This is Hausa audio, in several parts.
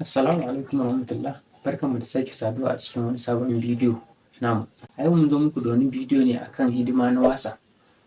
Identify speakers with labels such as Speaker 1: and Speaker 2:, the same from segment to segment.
Speaker 1: Assalamu alaikum warahmatullah. Barkanmu da sake saduwa a cikin wani sabon bidiyo namu. A yau mun zo muku da wani bidiyo ne akan hidima na WhatsApp,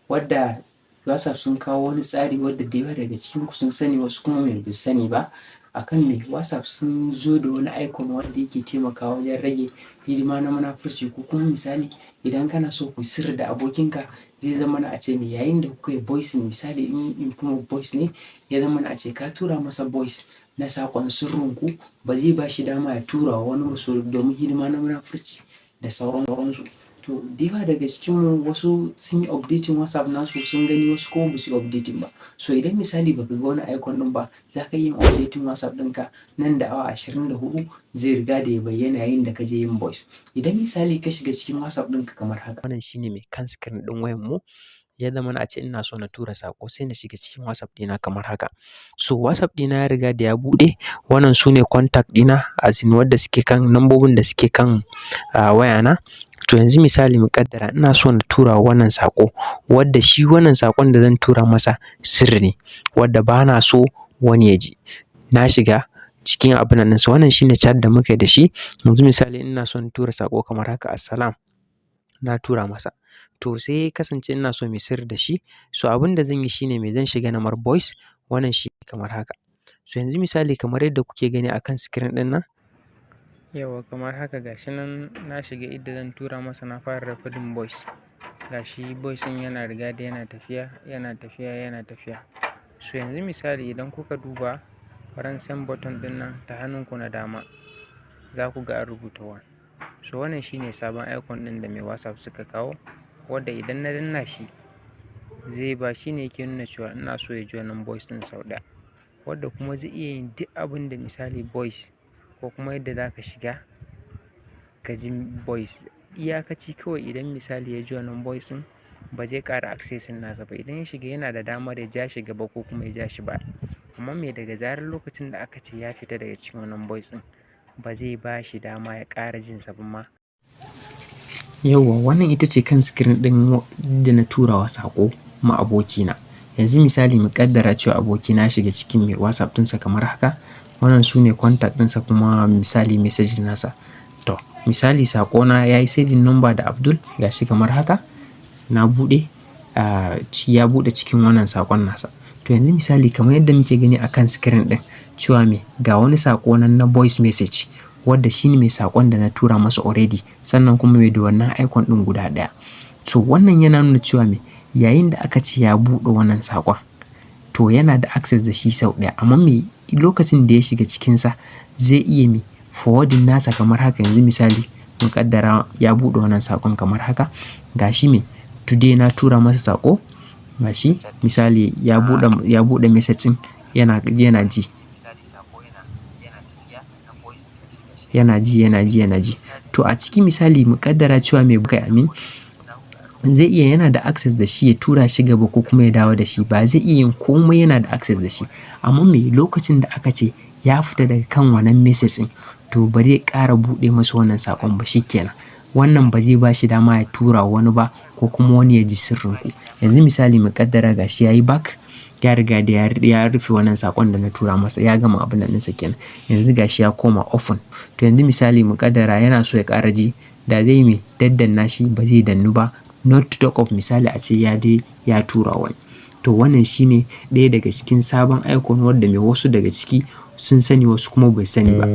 Speaker 1: wadda WhatsApp sun kawo wani tsari wadda da yawa daga cikin ku sun sani, wasu kuma ba su sani ba. Akan me WhatsApp sun zo da wani icon wanda yake taimakawa wajen rage hidima na munafurci, ko kuma misali idan kana so ku sirri da abokinka, zai zama na a ce me yayin da kuka yi voicing, misali in kuma voice ne, ya zama na a ce ka tura masa voice na saƙon sirrinku, ba zai ba shi dama ya tura wa wani ba, domin hidima na munafurci da sauransu. To da yawa daga cikinmu wasu sun yi updating WhatsApp nasu sun gani, wasu kuma ba su yi updating ba. So idan misali baka ga wani icon ɗin ba, za ka yi updating WhatsApp ɗinka nan da awa 24 zai riga da ya bayyana yayin da ka je yin voice. Idan misali ka shiga cikin WhatsApp ɗinka kamar haka. Wannan shine mai kan screen ɗin wayan mu. Ya zama na a ce ina so na tura saƙo, sai na shiga cikin WhatsApp ɗina kamar haka. So WhatsApp ɗina ya riga da ya buɗe. Wannan su ne contact ɗina, as in wadda suke kan nambobin da suke kan wayana. To yanzu misali mu ƙaddara ina so na tura wannan saƙo, wadda shi wannan saƙon da zan tura masa sirri ne, wadda ba na so wani ya ji. Na shiga cikin abin nan ɗinsa. Wannan shine chat da muke da shi. Yanzu misali ina so na tura saƙo kamar haka, assalam, na tura masa. To sai kasance ina so mai sirri da shi. So abin da zan yi shine me, zan shiga na mar voice. Wannan shi kamar haka. So yanzu misali kamar yadda kuke gani akan screen ɗin nan. Yauwa kamar haka gashi nan na shiga inda zan tura masa, na fara recording voice. Gashi voice ɗin yana riga da yana tafiya, yana tafiya, yana tafiya. So yanzu misali idan kuka duba wurin send button ɗin nan ta hannunku na dama, za ku ga an rubuta one. So wannan shine sabon icon ɗin da mai WhatsApp suka kawo, wadda idan na danna shi zai ba shi ne yake nuna cewa ina so ya ji wannan voice ɗin sau ɗaya, wadda kuma zai iya yin duk abin da misali voice, ko kuma yadda za ka shiga ka ji voice. Iyakaci kawai idan misali ya ji wannan voice ɗin, ba zai ƙara accessing nasa ba. Idan ya shiga yana da damar ya ja shi gaba ko kuma ya ja shi baya. Amma me, daga zarar lokacin da aka ce ya fita daga cikin wannan voice ɗin, ba zai ba shi dama ya ƙara jin sa ba ma. Yauwa wannan ita ce kan screen ɗin da na tura wa saƙo ma abokina. Yanzu misali mu ƙaddara cewa abokina ya shiga cikin mai WhatsApp ɗinsa kamar haka. Wannan su ne contact ɗinsa, kuma misali message nasa. To misali saƙona ya yi saving number da Abdul, gashi kamar haka. Na buɗe, ya buɗe cikin wannan saƙon nasa. To yanzu misali kamar yadda muke gani akan screen ɗin cewa me, ga wani saƙo nan na voice message, wadda shi ne mai saƙon da na tura masa already, sannan kuma mai da wannan icon ɗin guda ɗaya. So wannan yana nuna cewa me, yayin da aka ce ya buɗe wannan saƙon, to yana da access da shi sau ɗaya. Amma me, lokacin da ya shiga cikinsa zai iya me forwarding nasa kamar haka. Yanzu misali mu ƙaddara ya buɗe wannan saƙon kamar haka. Gashi me, today na tura masa saƙo. Gashi misali ya buɗe message ɗin, yana ji. Yana ji. To a ciki misali mu ƙaddara cewa mai bukai amin zai iya, yana da access da shi ya tura shi gaba ko kuma ya dawo da shi. Ba zai iya yin komai, yana da access da shi. Amma me, lokacin da aka ce ya fita daga kan wannan message ɗin, to ba zai ƙara buɗe masa wannan saƙon ba, shi kenan. Wannan ba zai ba shi dama ya tura wani ba, ko kuma wani ya ji sirrinku. Yanzu misali mu ƙaddara gashi ya yi back, ya riga da ya rufe wannan saƙon da na tura masa, ya gama abin nan ɗinsa kenan. Yanzu gashi ya koma open. To yanzu misali mu ƙaddara yana so ya ƙara ji, da zai me daddanna shi ba zai dannu ba. Not to talk of misali a ce ya tura wani. To wannan shine ɗaya daga cikin sabon icon wadda mai wasu daga ciki sun sani, wasu kuma bai sani ba.